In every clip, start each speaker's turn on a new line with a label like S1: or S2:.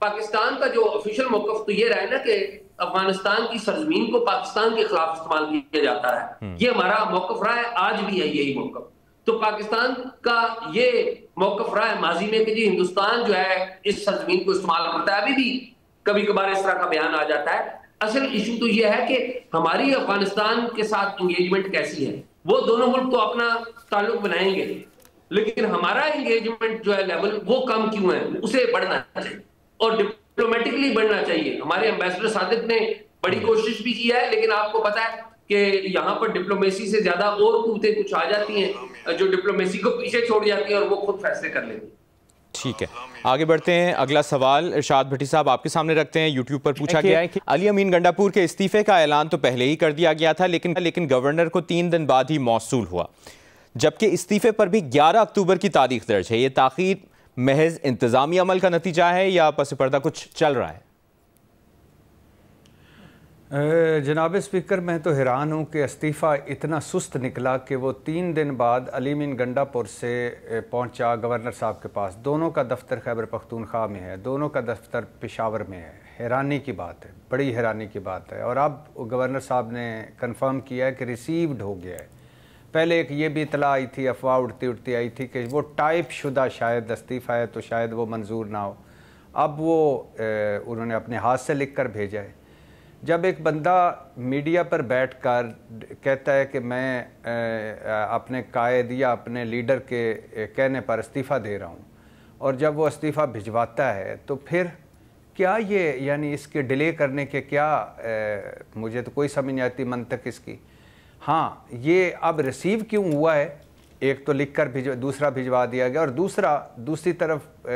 S1: پاکستان کا جو آفیشیل موقف تو یہ رہا ہے نا کہ افغانستان کی سرزمین کو پاکستان کے خلاف استعمال کیا جاتا ہے، یہ ہمارا موقف رہا ہے، آج بھی ہے یہی موقف. تو پاکستان کا یہ موقف رہا ہے ماضی میں کہ جی ہندوستان جو ہے اس سرزمین کو استعمال کرتا ہے، ابھی بھی کبھی کبھار اس طرح کا بیان آ جاتا ہے. اصل ایشو تو یہ ہے کہ ہماری افغانستان کے ساتھ انگیجمنٹ کیسی ہے. وہ دونوں ملک تو اپنا تعلق بنائیں گے، لیکن ہمارا انگیجمنٹ جو ہے لیول وہ کم کیوں ہے، اسے بڑھنا چاہیے اور ڈپلومیٹکلی بڑھنا چاہیے. ہمارے امبیسڈر صادق نے بڑی کوشش بھی کی ہے، لیکن آپ کو پتا ہے کہ یہاں پر ڈپلومیسی سے زیادہ اور قوتیں کچھ آ جاتی ہیں جو ڈپلومیسی کو پیچھے چھوڑ جاتی ہیں اور وہ خود فیصلے کر لیتی ہیں.
S2: ٹھیک ہے، آگے بڑھتے ہیں. اگلا سوال ارشاد بھٹی صاحب آپ کے سامنے رکھتے ہیں. یوٹیوب پر پوچھا گیا ہے کہ علی امین گنڈاپور کے استعفے کا اعلان تو پہلے ہی کر دیا گیا تھا، لیکن گورنر کو 3 دن بعد ہی موصول ہوا، جبکہ استعفے پر بھی 11 اکتوبر کی تاریخ درج ہے. یہ تاخیر محض انتظامی عمل کا نتیجہ ہے یا پس پردہ کچھ چل رہا ہے؟
S3: جناب اسپیکر، میں تو حیران ہوں کہ استعفیٰ اتنا سست نکلا کہ وہ 3 دن بعد علی امین گنڈاپور سے پہنچا گورنر صاحب کے پاس. دونوں کا دفتر خیبر پختونخوا میں ہے، دونوں کا دفتر پشاور میں ہے. حیرانی کی بات ہے، بڑی حیرانی کی بات ہے. اور اب گورنر صاحب نے کنفرم کیا ہے کہ ریسیوڈ ہو گیا ہے. پہلے ایک یہ بھی اطلاع آئی تھی، افواہ اڑتی آئی تھی کہ وہ ٹائپ شدہ شاید استعفیٰ ہے تو شاید وہ منظور نہ ہو. اب وہ انہوں نے اپنے ہاتھ سے لکھ کر بھیجا ہے. جب ایک بندہ میڈیا پر بیٹھ کر کہتا ہے کہ میں اپنے قائد یا اپنے لیڈر کے کہنے پر استعفیٰ دے رہا ہوں، اور جب وہ استعفیٰ بھجواتا ہے تو پھر کیا یہ یعنی اس کے ڈیلے کرنے کے کیا مجھے تو کوئی سمجھ نہیں آتی منطق اس کی. ہاں، یہ اب ریسیو کیوں ہوا ہے؟ ایک تو لکھ کر دوسرا بھجوا دیا گیا، اور دوسری طرف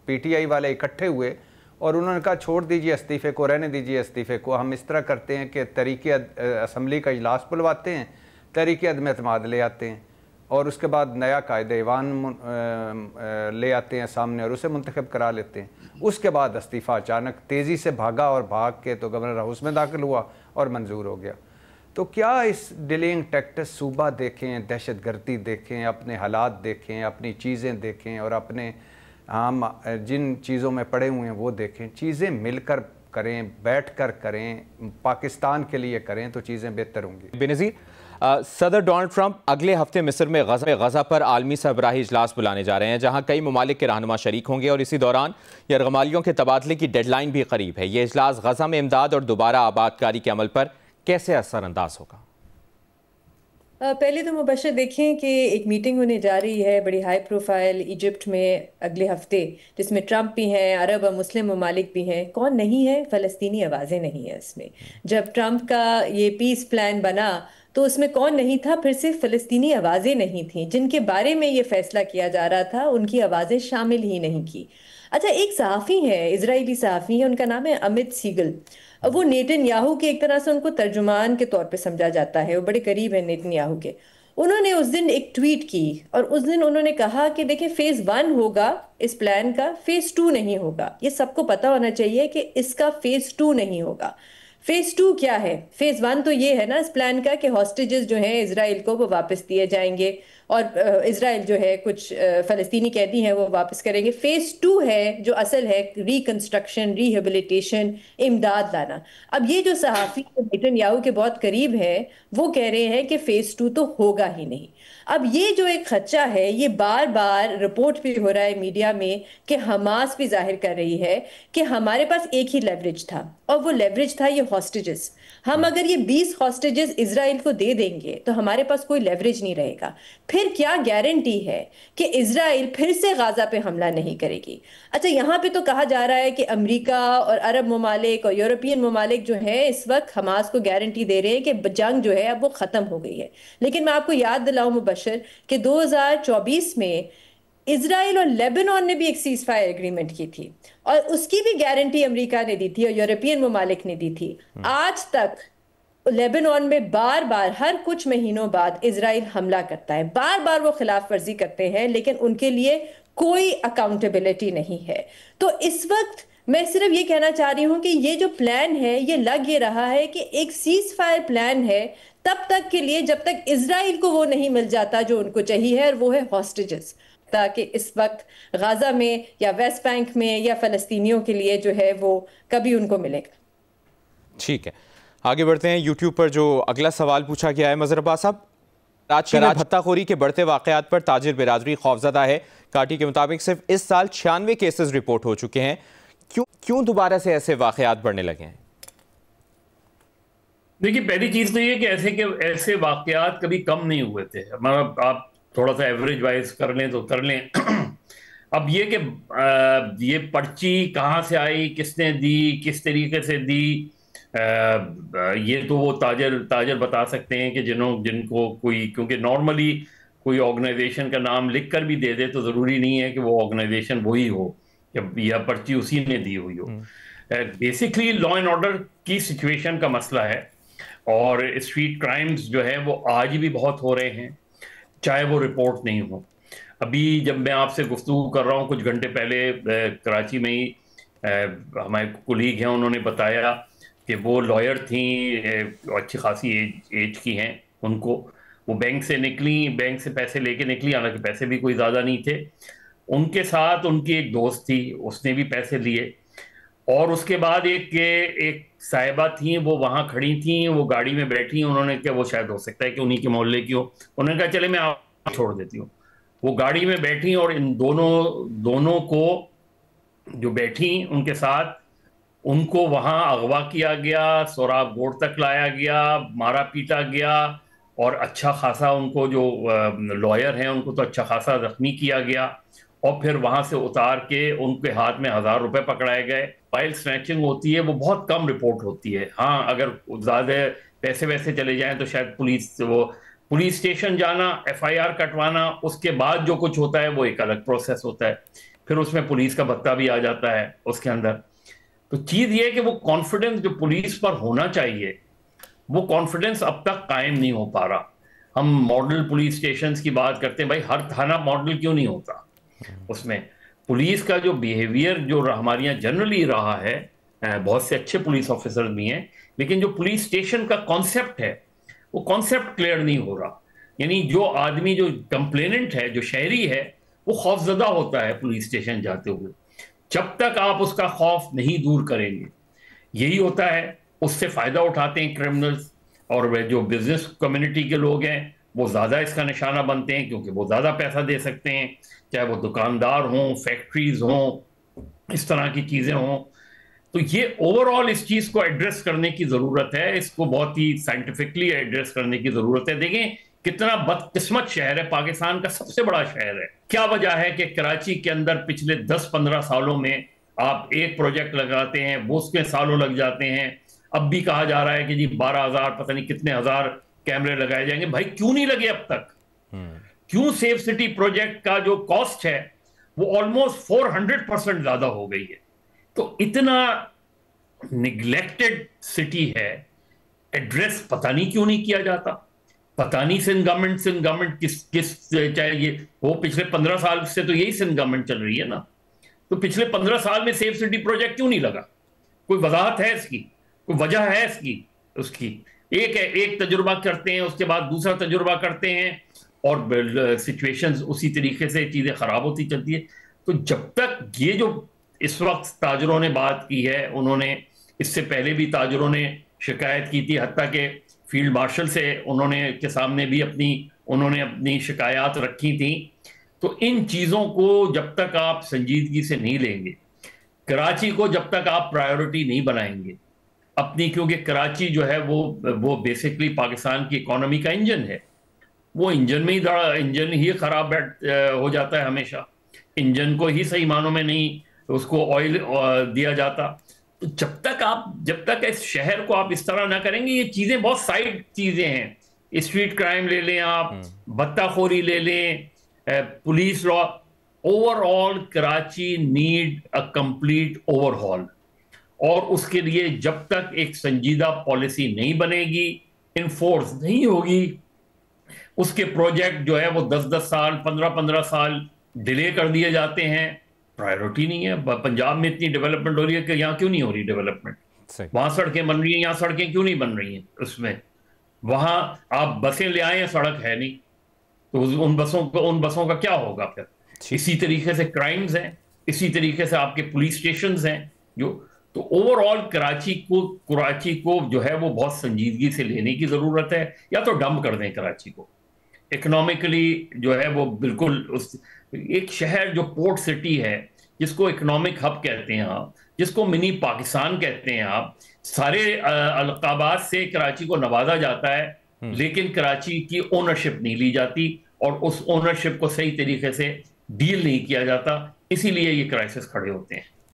S3: پی ٹی آئی والے اکٹھے ہوئے اور انہوں نے کہا چھوڑ دیجئے استعفے کو، رہنے دیجئے استعفے کو. ہم اس طرح کرتے ہیں کہ تحریک اسمبلی کا اجلاس بلواتے ہیں، تحریک عدم اعتماد لے آتے ہیں، اور اس کے بعد نیا قائد ایوان لے آتے ہیں سامنے اور اسے منتخب کرا لیتے ہیں. اس کے بعد استعفیٰ اچانک تیزی سے بھاگا اور بھاگ کے تو گورنر ہاؤس میں داخل ہوا اور منظور ہو گیا. تو کیا اس ڈیلینگ ٹیکٹس صوبہ دیکھیں، دہشت گردی دیکھیں، اپنے حالات دیکھیں، اپنی چیزیں دیکھیں، اور اپنے ہم جن چیزوں میں پڑے ہوئے ہیں وہ دیکھیں. چیزیں مل کر کریں، بیٹھ کر کریں، پاکستان کے لیے کریں تو چیزیں بہتر ہوں گی.
S2: بینظیر، صدر ڈونلڈ ٹرمپ اگلے ہفتے مصر میں غزہ پر عالمی سربراہی اجلاس بلانے جا رہے ہیں، جہاں کئی ممالک کے رہنما شریک ہوں گے، اور اسی دوران یرغمالیوں کے تبادلے کی ڈیڈ لائن بھی قریب ہے. یہ اجلاس غزہ میں امداد اور دوبارہ آباد کاری کے عمل پر کیسے اثر انداز ہوگا؟
S4: پہلے تو مبشر دیکھیں کہ ایک میٹنگ ہونے جا رہی ہے بڑی ہائی پروفائل ایجپٹ میں اگلے ہفتے، جس میں ٹرمپ بھی ہیں، عرب اور مسلم ممالک بھی ہیں. کون نہیں ہے؟ فلسطینی آوازیں نہیں ہیں اس میں. جب ٹرمپ کا یہ پیس پلان بنا تو اس میں کون نہیں تھا؟ پھر صرف فلسطینی آوازیں نہیں تھیں. جن کے بارے میں یہ فیصلہ کیا جا رہا تھا ان کی آوازیں شامل ہی نہیں کی. اچھا، ایک صحافی ہے، اسرائیلی صحافی ہے، ان کا نام ہے امت سیگل. وہ نیتن یاہو کے ایک طرح سے ان کو ترجمان کے طور پہ سمجھا جاتا ہے، وہ بڑے قریب ہیں نیتن یاہو کے. انہوں نے اس دن ایک ٹویٹ کی اور اس دن انہوں نے کہا کہ دیکھیں فیز 1 ہوگا اس پلان کا، فیز 2 نہیں ہوگا. یہ سب کو پتا ہونا چاہیے کہ اس کا فیز 2 نہیں ہوگا. فیز 2 کیا ہے؟ فیز 1 تو یہ ہے نا اس پلان کا کہ ہاسٹیجز جو ہیں اسرائیل کو وہ واپس دیے جائیں گے، اور اسرائیل جو ہے کچھ فلسطینی قیدی ہیں وہ واپس کریں گے. فیز 2 ہے جو اصل ہے ریکنسٹرکشن، ریہیبلیٹیشن، امداد لانا. اب یہ جو صحافی نیتن یاہو کے بہت قریب ہیں وہ کہہ رہے ہیں کہ فیز 2 تو ہوگا ہی نہیں. اب یہ جو ایک خدشہ ہے یہ بار بار رپورٹ بھی ہو رہا ہے میڈیا میں کہ حماس بھی ظاہر کر رہی ہے کہ ہمارے پاس ایک ہی لیوریج تھا، اور وہ لیوریج تھا یہ ہاسٹیجز. ہم اگر یہ 20 ہاسٹیجز اسرائیل کو دے دیں گے تو ہمارے پاس کوئی لیوریج نہیں رہے گا. پھر کیا گارنٹی ہے کہ اسرائیل پھر سے غزہ پہ حملہ نہیں کرے گی؟ اچھا، یہاں پہ تو کہا جا رہا ہے کہ امریکہ اور عرب ممالک اور یورپین ممالک جو ہیں اس وقت حماس کو گارنٹی دے رہے ہیں کہ جنگ جو ہے اب وہ ختم ہو گئی ہے. لیکن میں آپ کو یاد دلاؤں مبشر کہ 2024 میں اسرائیل اور لیبنان نے بھی ایک سیز فائر ایگریمنٹ کی تھی، اور اس کی بھی گارنٹی امریکہ نے دی تھی اور یورپین ممالک نے دی تھی. آج تک لیبنان میں بار بار ہر کچھ مہینوں بعد اسرائیل حملہ کرتا ہے، بار بار وہ خلاف ورزی کرتے ہیں، لیکن ان کے لیے کوئی اکاؤنٹیبلٹی نہیں ہے. تو اس وقت میں صرف یہ کہنا چاہ رہی ہوں کہ یہ جو پلان ہے یہ لگ یہ رہا ہے کہ ایک سیز فائر پلان ہے تب تک کے لیے جب تک اسرائیل کو وہ نہیں مل جاتا جو ان کو چاہیے ہے، اور وہ ہے ہاسٹیجز. تاکہ اس وقت غازہ میں یا ویسٹ بینک میں یا فلسطینیوں کے لیے جو ہے وہ کبھی ان کو ملے گا.
S2: ٹھیک ہے، آگے بڑھتے ہیں. یوٹیوب پر جو اگلا سوال پوچھا گیا ہے مظہر عباس صاحب، کراچی میں بھتہ خوری کے بڑھتے واقعات پر تاجر برادری خوفزدہ ہے. کاٹی کے مطابق صرف اس سال 96 کیسز رپورٹ ہو چکے ہیں. کیوں دوبارہ سے ایسے واقعات بڑھنے لگے ہیں؟
S5: دیکھیے، پہلی چیز تو یہ کہ ایسے واقعات کبھی کم نہیں ہوئے تھے. آپ تھوڑا سا ایوریج وائز کر لیں تو کر لیں. اب یہ کہ یہ پرچی کہاں سے آئی، کس نے دی، کس طریقے سے دی، یہ تو وہ تاجر بتا سکتے ہیں کہ جن کو کوئی، کیونکہ نارملی کوئی آرگنائزیشن کا نام لکھ کر بھی دے دے تو ضروری نہیں ہے کہ وہ آرگنائزیشن وہی ہو یا پرچی اسی نے دی ہوئی ہو. بیسکلی لا اینڈ آرڈر کی سچویشن کا مسئلہ ہے، اور اسٹریٹ کرائمز جو ہے وہ آج بھی بہت ہو رہے ہیں چاہے وہ رپورٹ نہیں ہو. ابھی جب میں آپ سے گفتگو کر رہا ہوں کچھ گھنٹے پہلے کراچی میں ہی ہمارے کولیگ ہیں، انہوں نے بتایا کہ وہ لائر تھیں، اچھی خاصی ایج کی ہیں، ان کو وہ بینک سے پیسے لے کے نکلی، حالانکہ پیسے بھی کوئی زیادہ نہیں تھے. ان کے ساتھ ان کی ایک دوست تھی، اس نے بھی پیسے لیے، اور اس کے بعد ایک صاحبہ تھیں، وہ وہاں کھڑی تھیں، وہ گاڑی میں بیٹھی، انہوں نے کہ وہ شاید ہو سکتا ہے کہ انہی کے محلے کی ہو، انہوں نے کہا چلے میں آپ چھوڑ دیتی ہوں. وہ گاڑی میں بیٹھی اور ان دونوں کو جو بیٹھی ان کے ساتھ، ان کو وہاں اغوا کیا گیا، سوراب گوڑ تک لایا گیا، مارا پیٹا گیا، اور اچھا خاصا ان کو جو لائر ہیں ان کو تو اچھا خاصا زخمی کیا گیا، اور پھر وہاں سے اتار کے ان کے ہاتھ میں 1000 روپے پکڑائے گئے. فائل سنیچنگ ہوتی ہے وہ بہت کم رپورٹ ہوتی ہے. ہاں اگر زیادہ پیسے ویسے چلے جائیں تو شاید پولیس اسٹیشن جانا، ایف آئی آر کٹوانا، اس کے بعد جو کچھ ہوتا ہے وہ ایک الگ پروسیس ہوتا ہے، پھر اس میں پولیس کا بھتہ بھی آ جاتا ہے اس کے اندر. تو چیز یہ ہے کہ وہ کانفیڈنس جو پولیس پر ہونا چاہیے وہ کانفیڈنس اب تک قائم نہیں ہو پا رہا. ہم ماڈل پولیس اسٹیشنز کی بات کرتے ہیں، بھائی ہر تھانہ ماڈل کیوں نہیں ہوتا؟ اس میں پولیس کا جو بیہیویئر جو ہمارے یہاں جنرلی رہا ہے، بہت سے اچھے پولیس آفیسر بھی ہیں، لیکن جو پولیس اسٹیشن کا کانسیپٹ ہے وہ کانسیپٹ کلیئر نہیں ہو رہا. یعنی جو آدمی جو کمپلیننٹ ہے، جو شہری ہے، وہ خوف زدہ ہوتا ہے پولیس اسٹیشن جاتے ہوئے. جب تک آپ اس کا خوف نہیں دور کریں گے، یہی ہوتا ہے، اس سے فائدہ اٹھاتے ہیں کرمنلز، اور جو بزنس کمیونٹی کے لوگ ہیں وہ زیادہ اس کا نشانہ بنتے ہیں کیونکہ وہ زیادہ پیسہ دے سکتے ہیں، چاہے وہ دکاندار ہوں، فیکٹریز ہوں، اس طرح کی چیزیں ہوں. تو یہ اوورآل اس چیز کو ایڈریس کرنے کی ضرورت ہے، اس کو بہت ہی سائنٹیفکلی ایڈریس کرنے کی ضرورت ہے. دیکھیں کتنا بدقسمت شہر ہے، پاکستان کا سب سے بڑا شہر ہے. کیا وجہ ہے کہ کراچی کے اندر پچھلے 10-15 سالوں میں آپ ایک پروجیکٹ لگاتے ہیں، وہ اس میں سالوں لگ جاتے ہیں. اب بھی کہا جا رہا ہے کہ جی 12,000 پتہ نہیں کتنے ہزار کیمرے لگائے جائیں گے. بھائی کیوں نہیں لگے اب تک؟ کیوں سیف سٹی پروجیکٹ کا جو کاسٹ ہے وہ آلموسٹ 400% زیادہ ہو گئی ہے؟ تو اتنا نگلیکٹڈ سٹی ہے، ایڈریس پتہ نہیں کیوں نہیں کیا جاتا. پتہ نہیں سندھ گورنمنٹ کس چاہے یہ وہ پچھلے 15 سال سے تو یہی سندھ گورنمنٹ چل رہی ہے نا. تو پچھلے 15 سال میں سیف سٹی پروجیکٹ کیوں نہیں لگا؟ کوئی وضاحت ہے اس کی؟ کوئی وجہ ہے اس کی؟ ایک تجربہ کرتے ہیں، اس کے بعد دوسرا تجربہ کرتے ہیں، اور سچویشنز اسی طریقے سے چیزیں خراب ہوتی چلتی ہے. تو جب تک یہ جو اس وقت تاجروں نے بات کی ہے، انہوں نے اس سے پہلے بھی تاجروں نے شکایت کی تھی، حتیٰ کہ فیلڈ مارشل سے کے سامنے بھی انہوں نے اپنی شکایات رکھی تھیں. تو ان چیزوں کو جب تک آپ سنجیدگی سے نہیں لیں گے، کراچی کو جب تک آپ پرائیورٹی نہیں بنائیں گے اپنی، کیونکہ کراچی جو ہے وہ بیسکلی پاکستان کی اکانومی کا انجن ہے. وہ انجن ہی خراب ہو جاتا ہے ہمیشہ، انجن کو ہی صحیح معنوں میں نہیں اس کو آئل دیا جاتا. تو جب تک اس شہر کو آپ اس طرح نہ کریں گے، یہ چیزیں بہت سائڈ چیزیں ہیں. اسٹریٹ کرائم لے لیں آپ، بھتہ خوری لے لیں، police law, over all Karachi need a complete over hall. اور اس کے لیے جب تک ایک سنجیدہ پالیسی نہیں بنے گی، انفورس نہیں ہوگی، اس کے پروجیکٹ جو ہے وہ 10 سال 15 سال ڈیلے کر دیے جاتے ہیں. پرائیورٹی نہیں ہے. پنجاب میں اتنی ڈیولپمنٹ ہو رہی ہے کہ یہاں کیوں نہیں ہو رہی ڈیولپمنٹ؟ وہاں سڑکیں بن رہی ہیں، یہاں سڑکیں کیوں نہیں بن رہی ہیں؟ اس میں وہاں آپ بسیں لے آئیں، سڑک ہے نہیں، تو ان بسوں کا کیا ہوگا پھر؟ اسی طریقے سے کرائمز ہیں، اسی طریقے سے آپ کے پولیس اسٹیشنز ہیں جو، تو اوور آل کراچی کو جو ہے وہ بہت سنجیدگی سے لینے کی ضرورت ہے، یا تو ڈمپ کر دیں کراچی کو اکنامکلی جو ہے وہ بالکل ایک شہر جو پورٹ سٹی ہے، جس کو اکنامک ہب کہتے ہیں آپ، جس کو منی پاکستان کہتے ہیں آپ، سارے القابات سے کراچی کو نوازا جاتا ہے، لیکن کراچی کی اونرشپ نہیں لی جاتی اور اس اونرشپ کو صحیح طریقے سے ڈیل نہیں کیا جاتا، اسی لیے یہ کرائسس کھڑے ہوتے ہیں۔